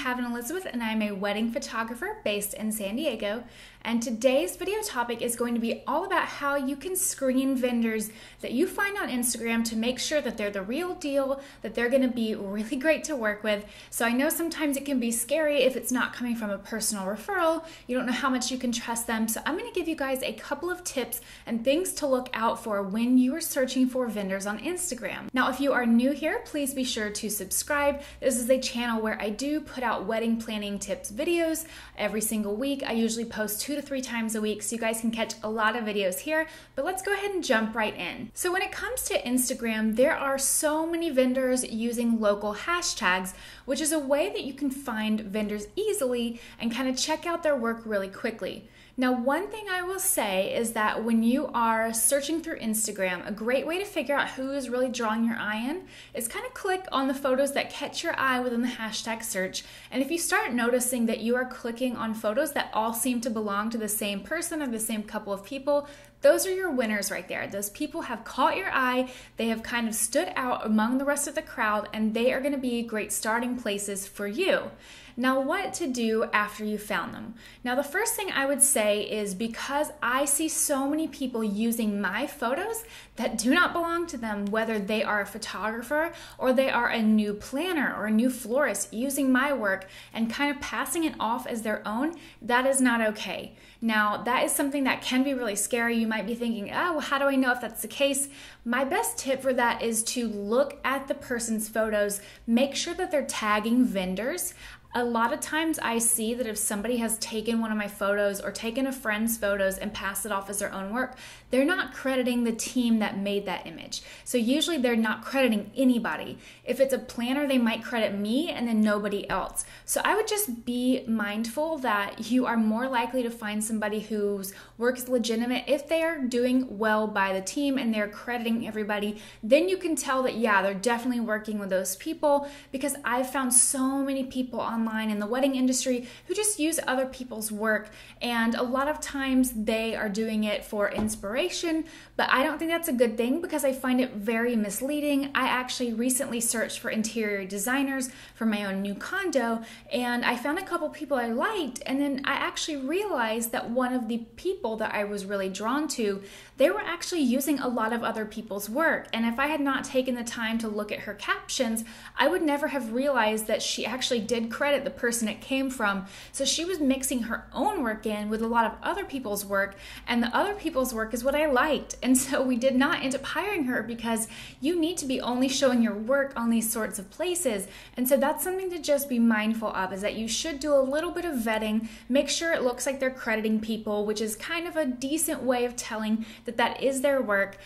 Kevin Elizabeth, and I'm a wedding photographer based in San Diego. And today's video topic is going to be all about how you can screen vendors that you find on Instagram to make sure that they're the real deal, that they're going to be really great to work with. So I know sometimes it can be scary if it's not coming from a personal referral. You don't know how much you can trust them. So I'm going to give you guys a couple of tips and things to look out for when you are searching for vendors on Instagram. Now, if you are new here, please be sure to subscribe. This is a channel where I do put out wedding planning tips videos every single week. I usually post 2 to 3 times a week, so you guys can catch a lot of videos here, but let's go ahead and jump right in. So when it comes to Instagram, there are so many vendors using local hashtags, which is a way that you can find vendors easily and kind of check out their work really quickly. Now, one thing I will say is that when you are searching through Instagram, a great way to figure out who is really drawing your eye in is kind of click on the photos that catch your eye within the hashtag search. And if you start noticing that you are clicking on photos that all seem to belong to the same person or the same couple of people, those are your winners right there. Those people have caught your eye, they have kind of stood out among the rest of the crowd, and they are going to be great starting places for you. Now, what to do after you found them? Now, the first thing I would say is, because I see so many people using my photos that do not belong to them, whether they are a photographer or they are a new planner or a new florist using my work and kind of passing it off as their own, that is not okay. Now, that is something that can be really scary. You might be thinking, oh, well, how do I know if that's the case? My best tip for that is to look at the person's photos, make sure that they're tagging vendors. A lot of times I see that if somebody has taken one of my photos or taken a friend's photos and passed it off as their own work, they're not crediting the team that made that image. So usually they're not crediting anybody. If it's a planner, they might credit me and then nobody else. So I would just be mindful that you are more likely to find somebody whose work is legitimate if they are doing well by the team and they're crediting everybody. Then you can tell that, yeah, they're definitely working with those people, because I've found so many people online in the wedding industry who just use other people's work, and a lot of times they are doing it for inspiration, but I don't think that's a good thing because I find it very misleading. I actually recently searched for interior designers for my own new condo, and I found a couple people I liked, and then I actually realized that one of the people that I was really drawn to, they were actually using a lot of other people's work, and if I had not taken the time to look at her captions, I would never have realized that she actually did credit the person it came from. So she was mixing her own work in with a lot of other people's work, and the other people's work is what I liked. And so we did not end up hiring her, because you need to be only showing your work on these sorts of places. And so that's something to just be mindful of, is that you should do a little bit of vetting, make sure it looks like they're crediting people, which is kind of a decent way of telling that that is their work.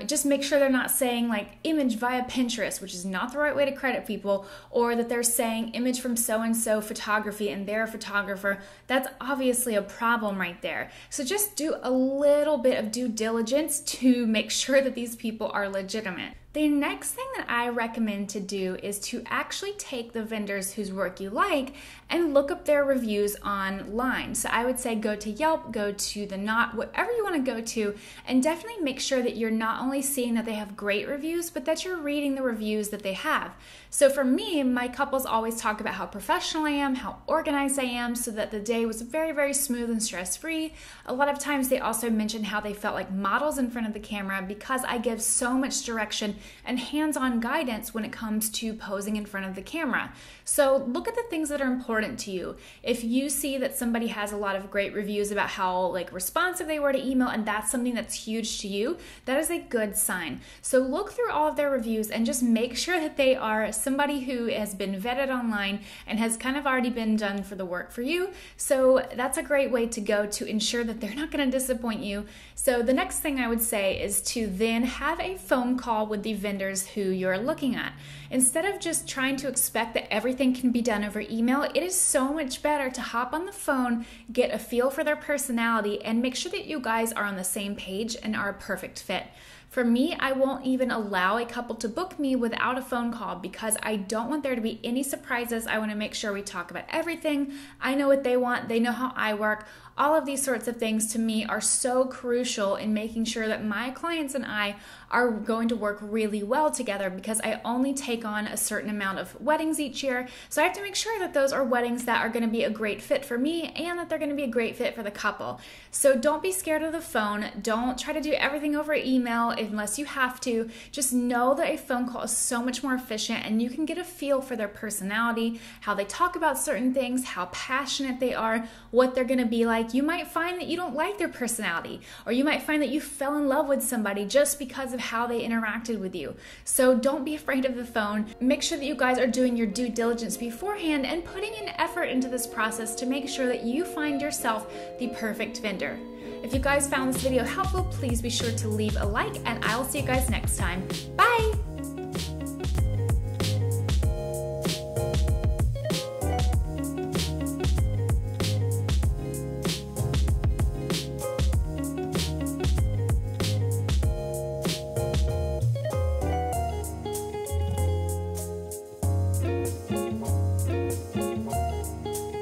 Just make sure they're not saying like image via Pinterest, which is not the right way to credit people, or that they're saying image from so-and-so photography and they're a photographer. That's obviously a problem right there. So just do a little bit of due diligence to make sure that these people are legitimate. The next thing that I recommend to do is to actually take the vendors whose work you like and look up their reviews online. So I would say go to Yelp, go to The Knot, whatever you want to go to, and definitely make sure that you're not only seeing that they have great reviews, but that you're reading the reviews that they have. So for me, my couples always talk about how professional I am, how organized I am, so that the day was very, very smooth and stress-free. A lot of times they also mention how they felt like models in front of the camera, because I give so much direction and hands-on guidance when it comes to posing in front of the camera. So look at the things that are important to you. If you see that somebody has a lot of great reviews about how like responsive they were to email, and that's something that's huge to you, that is a good sign. So look through all of their reviews and just make sure that they are somebody who has been vetted online and has kind of already been done for the work for you. So that's a great way to go to ensure that they're not going to disappoint you. So the next thing I would say is to then have a phone call with the vendors who you're looking at. Instead of just trying to expect that everything can be done over email, it is so much better to hop on the phone, get a feel for their personality, and make sure that you guys are on the same page and are a perfect fit. For me, I won't even allow a couple to book me without a phone call because I don't want there to be any surprises. I want to make sure we talk about everything. I know what they want. They know how I work. All of these sorts of things to me are so crucial in making sure that my clients and I are going to work really well together because I only take on a certain amount of weddings each year. So I have to make sure that those are weddings that are going to be a great fit for me and that they're going to be a great fit for the couple. So don't be scared of the phone. Don't try to do everything over email unless you have to. Just know that a phone call is so much more efficient and you can get a feel for their personality, how they talk about certain things, how passionate they are, what they're going to be like. You might find that you don't like their personality, or you might find that you fell in love with somebody just because of how they interacted with you. So don't be afraid of the phone. Make sure that you guys are doing your due diligence beforehand and putting in effort into this process to make sure that you find yourself the perfect vendor. If you guys found this video helpful, please be sure to leave a like, and I'll see you guys next time. Bye!